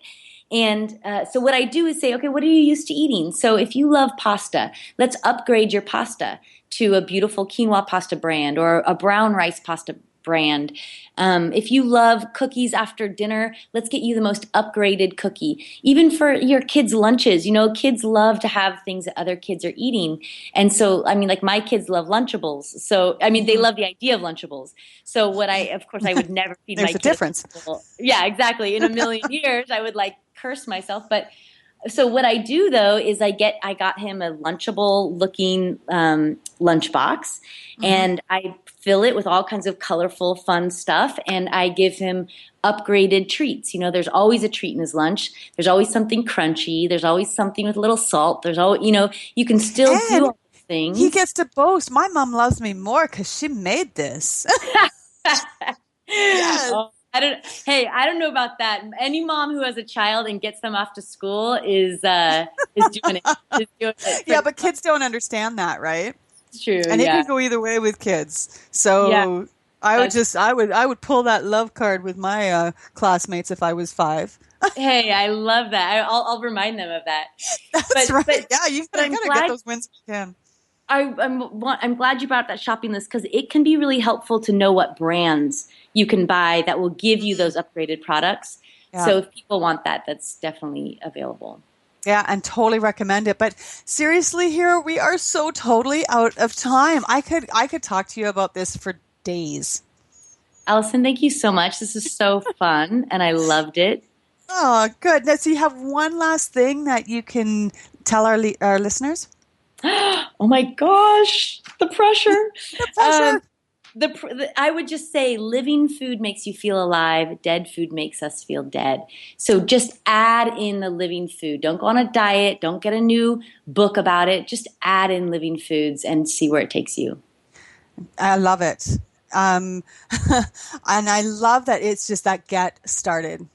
And so what I do is say, okay, what are you used to eating? So if you love pasta, let's upgrade your pasta to a beautiful quinoa pasta brand or a brown rice pasta brand. If you love cookies after dinner, let's get you the most upgraded cookie. Even for your kids' lunches, kids love to have things that other kids are eating. And so, I mean, like my kids love Lunchables. So, I mean, they love the idea of Lunchables. So of course, I would never feed my kids. There's a difference. Yeah, exactly. In a million years, I would like curse myself. But so what I do though is I got him a Lunchable looking lunchbox, and I fill it with all kinds of colorful, fun stuff, and I give him upgraded treats. There's always a treat in his lunch. There's always something crunchy. There's always something with a little salt. There's always, you can still do all these things. He gets to boast. My mom loves me more because she made this. Yes. I don't know about that. Any mom who has a child and gets them off to school is doing it. Yeah, but kids don't understand that, right? It's true. And it can go either way with kids. So I would pull that love card with my classmates if I was 5. Hey, I love that. I'll remind them of that. That's right. But, yeah, you've got to get those wins if you can. I'm glad you brought up that shopping list, because it can be really helpful to know what brands you can buy that will give you those upgraded products. Yeah. So if people want that, that's definitely available. Yeah, and totally recommend it. But seriously, here we are so totally out of time. I could talk to you about this for days. Allison, thank you so much. This is so fun, and I loved it. Oh, good. Now, so you have one last thing that you can tell our listeners? Oh my gosh, the pressure. The pressure. I would just say living food makes you feel alive. Dead food makes us feel dead. So just add in the living food. Don't go on a diet. Don't get a new book about it. Just add in living foods and see where it takes you. I love it. And I love that it's just that get started.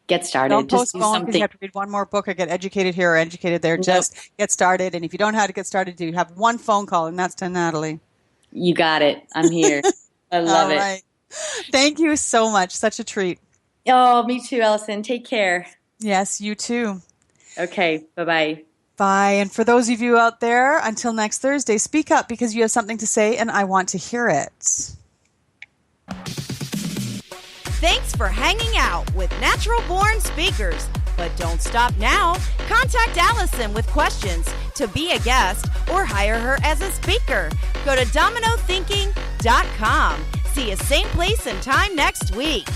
Get started. Don't just postpone because you have to read one more book or get educated here or educated there. Just get started. And if you don't know how to get started, you have one phone call, and that's to Natalie. You got it. I'm here. I love it. Right. Thank you so much. Such a treat. Oh, me too, Allison. Take care. Yes, you too. Okay, bye-bye. Bye. And for those of you out there, until next Thursday, speak up because you have something to say and I want to hear it. Thanks for hanging out with Natural Born Speakers. But don't stop now. Contact Allison with questions to be a guest or hire her as a speaker. Go to dominothinking.com. See you same place and time next week.